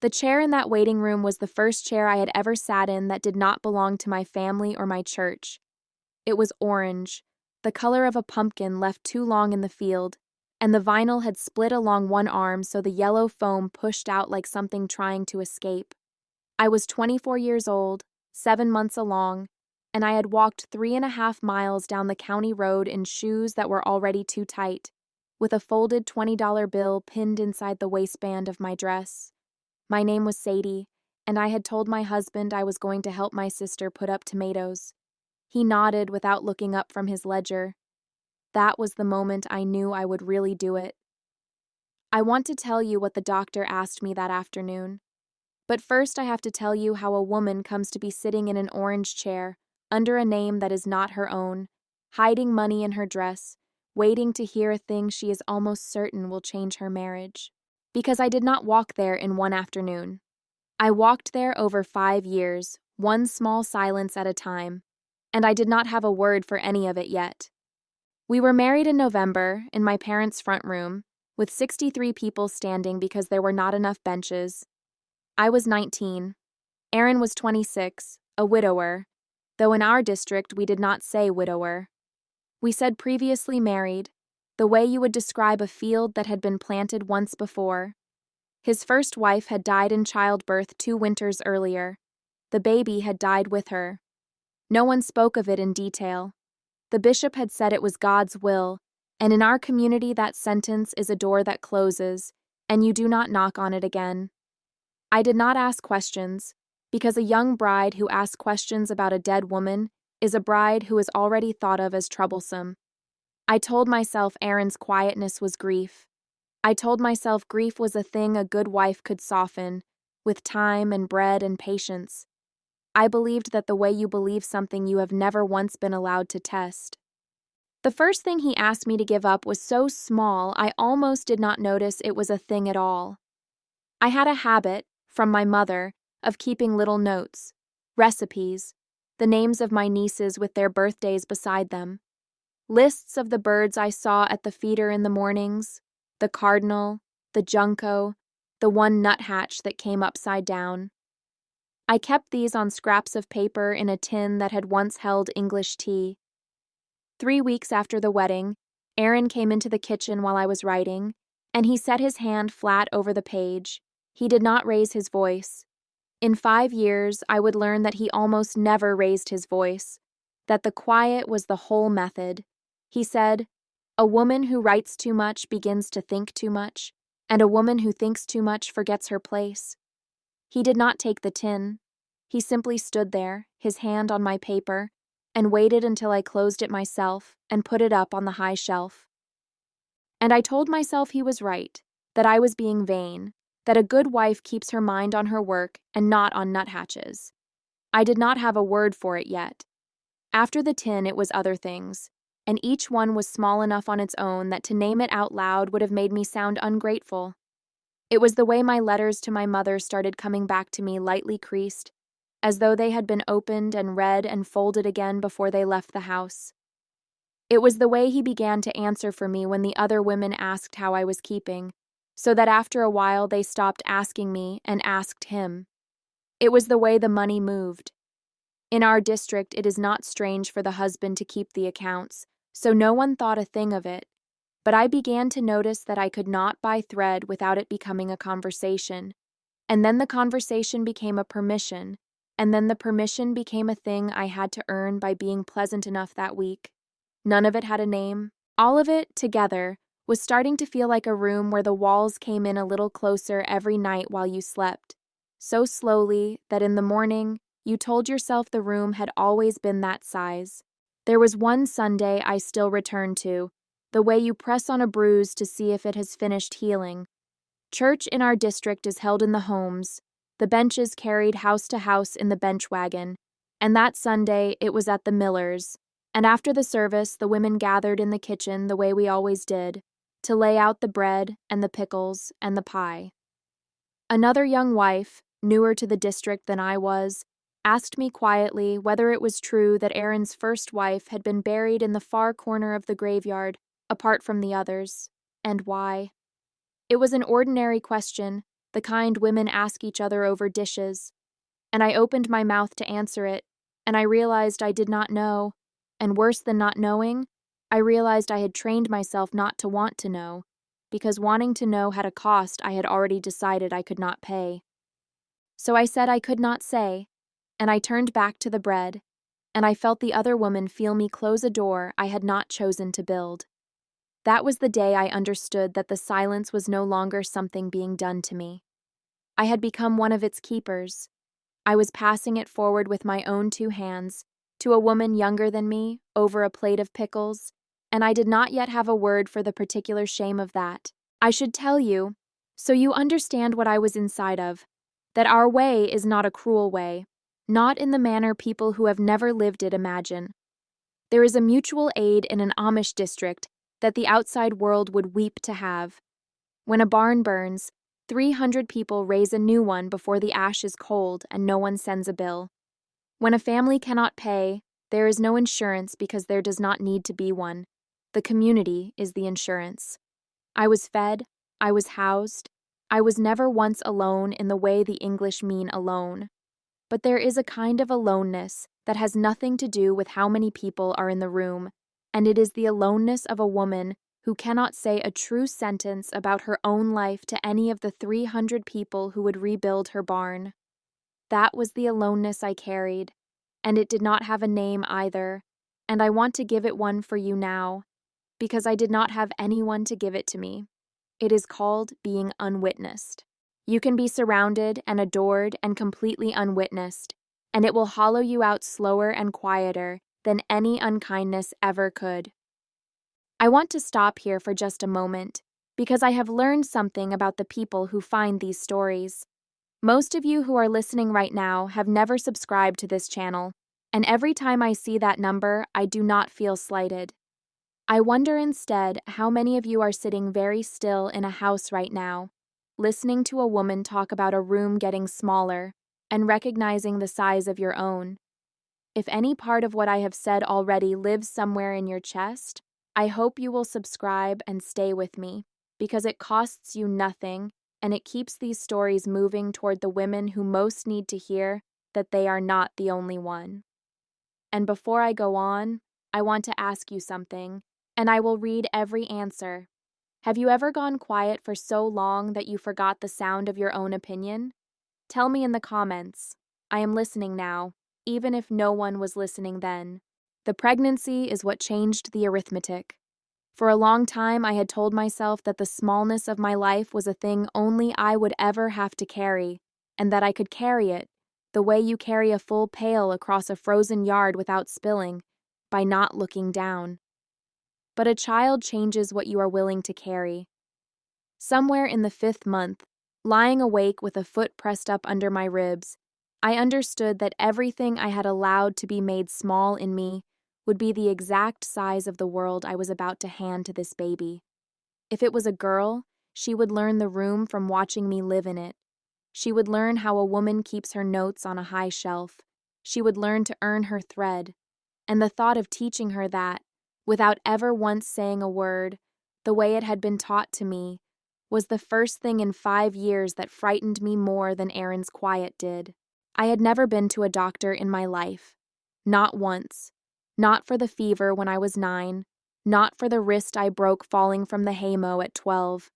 The chair in that waiting room was the first chair I had ever sat in that did not belong to my family or my church. It was orange, the color of a pumpkin left too long in the field, and the vinyl had split along one arm so the yellow foam pushed out like something trying to escape. I was 24 years old, 7 months along, and I had walked 3.5 miles down the county road in shoes that were already too tight, with a folded $20 bill pinned inside the waistband of my dress. My name was Sadie, and I had told my husband I was going to help my sister put up tomatoes. He nodded without looking up from his ledger. That was the moment I knew I would really do it. I want to tell you what the doctor asked me that afternoon. But first I have to tell you how a woman comes to be sitting in an orange chair, under a name that is not her own, hiding money in her dress, waiting to hear a thing she is almost certain will change her marriage. Because I did not walk there in one afternoon. I walked there over 5 years, one small silence at a time, and I did not have a word for any of it yet. We were married in November, in my parents' front room, with 63 people standing because there were not enough benches. I was 19. Aaron was 26, a widower, though in our district we did not say widower. We said previously married, the way you would describe a field that had been planted once before. His first wife had died in childbirth 2 winters earlier. The baby had died with her. No one spoke of it in detail. The bishop had said it was God's will, and in our community that sentence is a door that closes, and you do not knock on it again. I did not ask questions, because a young bride who asks questions about a dead woman is a bride who is already thought of as troublesome. I told myself Aaron's quietness was grief. I told myself grief was a thing a good wife could soften, with time and bread and patience. I believed that the way you believe something you have never once been allowed to test. The first thing he asked me to give up was so small I almost did not notice it was a thing at all. I had a habit, from my mother, of keeping little notes, recipes, the names of my nieces with their birthdays beside them, lists of the birds I saw at the feeder in the mornings, the cardinal, the junco, the one nuthatch that came upside down. I kept these on scraps of paper in a tin that had once held English tea. 3 weeks after the wedding, Aaron came into the kitchen while I was writing, and he set his hand flat over the page. He did not raise his voice. In 5 years, I would learn that he almost never raised his voice, that the quiet was the whole method. He said, "A woman who writes too much begins to think too much, and a woman who thinks too much forgets her place." He did not take the tin. He simply stood there, his hand on my paper, and waited until I closed it myself and put it up on the high shelf. And I told myself he was right, that I was being vain, that a good wife keeps her mind on her work and not on nuthatches. I did not have a word for it yet. After the tin, it was other things, and each one was small enough on its own that to name it out loud would have made me sound ungrateful. It was the way my letters to my mother started coming back to me lightly creased, as though they had been opened and read and folded again before they left the house. It was the way he began to answer for me when the other women asked how I was keeping, so that after a while they stopped asking me and asked him. It was the way the money moved. In our district, it is not strange for the husband to keep the accounts, so no one thought a thing of it. But I began to notice that I could not buy thread without it becoming a conversation. And then the conversation became a permission, and then the permission became a thing I had to earn by being pleasant enough that week. None of it had a name. All of it, together, was starting to feel like a room where the walls came in a little closer every night while you slept, so slowly that in the morning you told yourself the room had always been that size. There was one Sunday I still return to, the way you press on a bruise to see if it has finished healing. Church in our district is held in the homes, the benches carried house to house in the bench wagon, and that Sunday it was at the Millers, and after the service the women gathered in the kitchen the way we always did, to lay out the bread and the pickles and the pie. Another young wife, newer to the district than I was, asked me quietly whether it was true that Aaron's first wife had been buried in the far corner of the graveyard, apart from the others, and why. It was an ordinary question, the kind women ask each other over dishes. And I opened my mouth to answer it, and I realized I did not know, and worse than not knowing, I realized I had trained myself not to want to know, because wanting to know had a cost I had already decided I could not pay. So I said I could not say, and I turned back to the bread, and I felt the other woman feel me close a door I had not chosen to build. That was the day I understood that the silence was no longer something being done to me. I had become one of its keepers. I was passing it forward with my own 2 hands, to a woman younger than me, over a plate of pickles, and I did not yet have a word for the particular shame of that. I should tell you, so you understand what I was inside of, that our way is not a cruel way, not in the manner people who have never lived it imagine. There is a mutual aid in an Amish district that the outside world would weep to have. When a barn burns, 300 people raise a new one before the ash is cold and no one sends a bill. When a family cannot pay, there is no insurance because there does not need to be one. The community is the insurance. I was fed, I was housed, I was never once alone in the way the English mean alone. But there is a kind of aloneness that has nothing to do with how many people are in the room, and it is the aloneness of a woman who cannot say a true sentence about her own life to any of the 300 people who would rebuild her barn. That was the aloneness I carried, and it did not have a name either, and I want to give it one for you now, because I did not have anyone to give it to me. It is called being unwitnessed. You can be surrounded and adored and completely unwitnessed, and it will hollow you out slower and quieter than any unkindness ever could. I want to stop here for just a moment, because I have learned something about the people who find these stories. Most of you who are listening right now have never subscribed to this channel, and every time I see that number, I do not feel slighted. I wonder instead how many of you are sitting very still in a house right now, listening to a woman talk about a room getting smaller and recognizing the size of your own. If any part of what I have said already lives somewhere in your chest, I hope you will subscribe and stay with me, because it costs you nothing and it keeps these stories moving toward the women who most need to hear that they are not the only one. And before I go on, I want to ask you something, and I will read every answer. Have you ever gone quiet for so long that you forgot the sound of your own opinion? Tell me in the comments. I am listening now, even if no one was listening then. The pregnancy is what changed the arithmetic. For a long time, I had told myself that the smallness of my life was a thing only I would ever have to carry, and that I could carry it, the way you carry a full pail across a frozen yard without spilling, by not looking down. But a child changes what you are willing to carry. Somewhere in the 5th month, lying awake with a foot pressed up under my ribs, I understood that everything I had allowed to be made small in me would be the exact size of the world I was about to hand to this baby. If it was a girl, she would learn the room from watching me live in it. She would learn how a woman keeps her notes on a high shelf. She would learn to earn her thread. And the thought of teaching her that, without ever once saying a word, the way it had been taught to me, was the first thing in 5 years that frightened me more than Aaron's quiet did. I had never been to a doctor in my life. Not once. Not for the fever when I was 9. Not for the wrist I broke falling from the haymow at 12.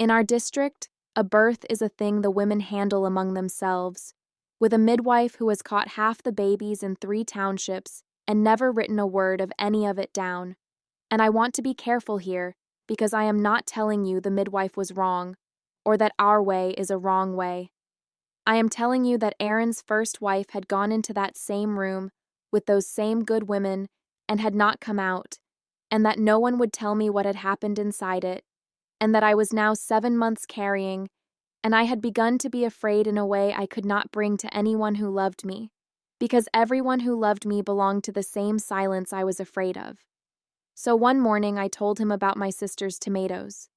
In our district, a birth is a thing the women handle among themselves, with a midwife who has caught half the babies in 3 townships and never written a word of any of it down. And I want to be careful here, because I am not telling you the midwife was wrong, or that our way is a wrong way. I am telling you that Aaron's first wife had gone into that same room with those same good women and had not come out, and that no one would tell me what had happened inside it, and that I was now 7 months carrying, and I had begun to be afraid in a way I could not bring to anyone who loved me, because everyone who loved me belonged to the same silence I was afraid of. So one morning I told him about my sister's tomatoes,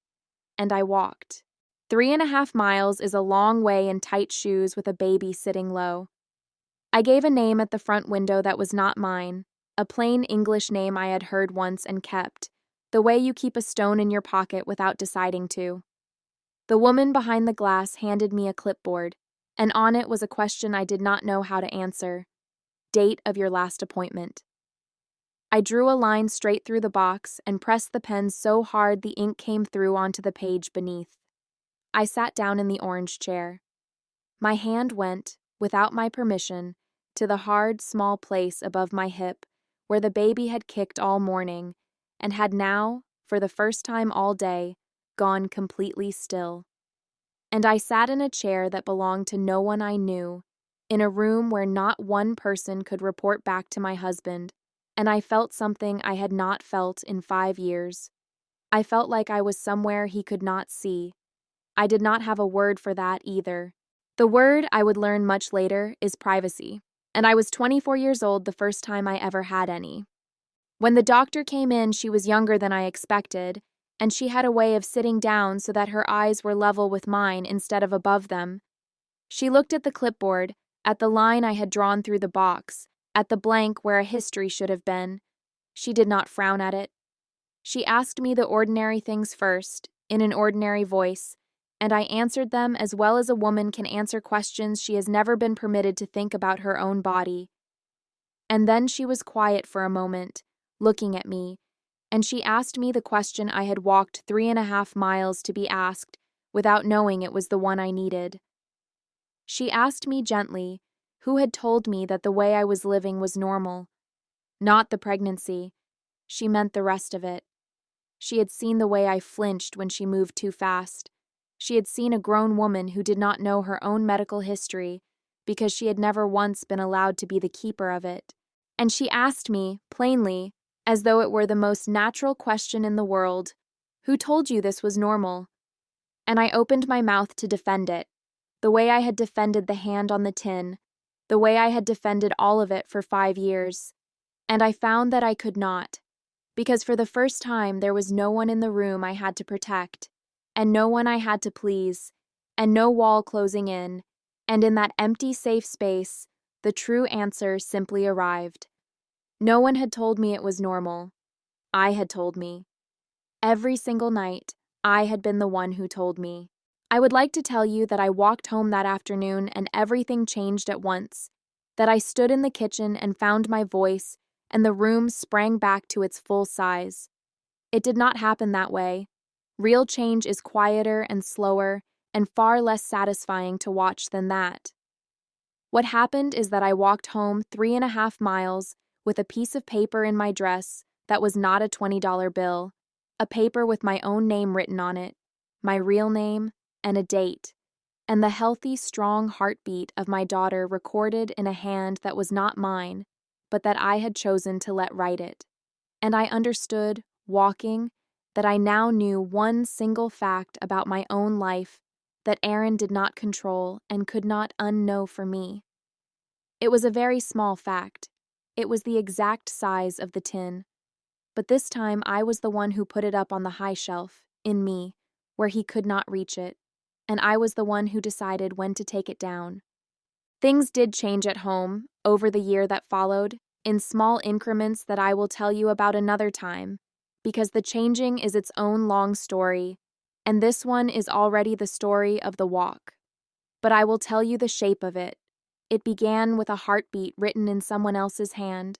and I walked. 3.5 miles is a long way in tight shoes with a baby sitting low. I gave a name at the front window that was not mine, a plain English name I had heard once and kept, the way you keep a stone in your pocket without deciding to. The woman behind the glass handed me a clipboard, and on it was a question I did not know how to answer. Date of your last appointment. I drew a line straight through the box and pressed the pen so hard the ink came through onto the page beneath. I sat down in the orange chair. My hand went, without my permission, to the hard, small place above my hip where the baby had kicked all morning and had now, for the first time all day, gone completely still. And I sat in a chair that belonged to no one I knew, in a room where not one person could report back to my husband, and I felt something I had not felt in 5 years. I felt like I was somewhere he could not see. I did not have a word for that either. The word, I would learn much later, is privacy, and I was 24 years old the first time I ever had any. When the doctor came in, she was younger than I expected, and she had a way of sitting down so that her eyes were level with mine instead of above them. She looked at the clipboard, at the line I had drawn through the box, at the blank where a history should have been. She did not frown at it. She asked me the ordinary things first, in an ordinary voice, and I answered them as well as a woman can answer questions she has never been permitted to think about her own body. And then she was quiet for a moment, looking at me, and she asked me the question I had walked 3.5 miles to be asked, without knowing it was the one I needed. She asked me gently, who had told me that the way I was living was normal. Not the pregnancy. She meant the rest of it. She had seen the way I flinched when she moved too fast. She had seen a grown woman who did not know her own medical history because she had never once been allowed to be the keeper of it. And she asked me, plainly, as though it were the most natural question in the world, who told you this was normal? And I opened my mouth to defend it, the way I had defended the hand on the tin, the way I had defended all of it for 5 years. And I found that I could not, because for the first time there was no one in the room I had to protect, and no one I had to please, and no wall closing in, and in that empty, safe space, the true answer simply arrived. No one had told me it was normal. I had told me. Every single night, I had been the one who told me. I would like to tell you that I walked home that afternoon and everything changed at once, that I stood in the kitchen and found my voice, and the room sprang back to its full size. It did not happen that way. Real change is quieter and slower and far less satisfying to watch than that. What happened is that I walked home 3.5 miles with a piece of paper in my dress that was not a $20 bill, a paper with my own name written on it, my real name, and a date, and the healthy, strong heartbeat of my daughter recorded in a hand that was not mine, but that I had chosen to let write it. And I understood, walking, that I now knew one single fact about my own life that Aaron did not control and could not unknow for me. It was a very small fact. It was the exact size of the tin. But this time I was the one who put it up on the high shelf, in me, where he could not reach it, and I was the one who decided when to take it down. Things did change at home, over the year that followed, in small increments that I will tell you about another time, because the changing is its own long story, and this one is already the story of the walk. But I will tell you the shape of it. It began with a heartbeat written in someone else's hand.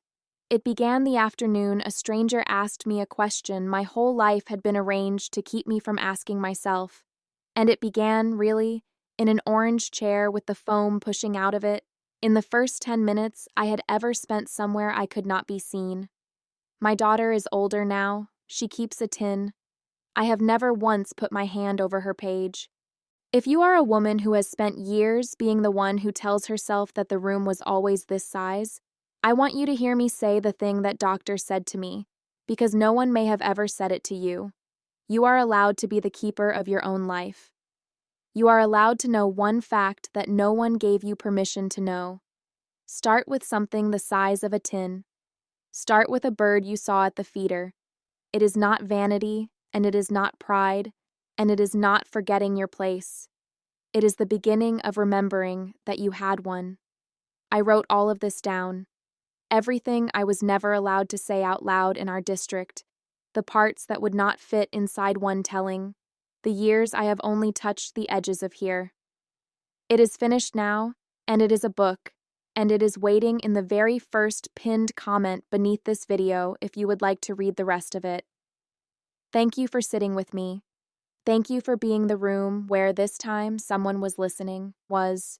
It began the afternoon a stranger asked me a question my whole life had been arranged to keep me from asking myself, and it began, really, in an orange chair with the foam pushing out of it, in the first 10 minutes I had ever spent somewhere I could not be seen. My daughter is older now. She keeps a tin. I have never once put my hand over her page. If you are a woman who has spent years being the one who tells herself that the room was always this size, I want you to hear me say the thing that doctor said to me, because no one may have ever said it to you. You are allowed to be the keeper of your own life. You are allowed to know one fact that no one gave you permission to know. Start with something the size of a tin. Start with a bird you saw at the feeder. It is not vanity, and it is not pride, and it is not forgetting your place. It is the beginning of remembering that you had one. I wrote all of this down. Everything I was never allowed to say out loud in our district, the parts that would not fit inside one telling, The years I have only touched the edges of here. It is finished now, and it is a book, and it is waiting in the very first pinned comment beneath this video if you would like to read the rest of it. Thank you for sitting with me. Thank you for being the room where this time someone was listening, was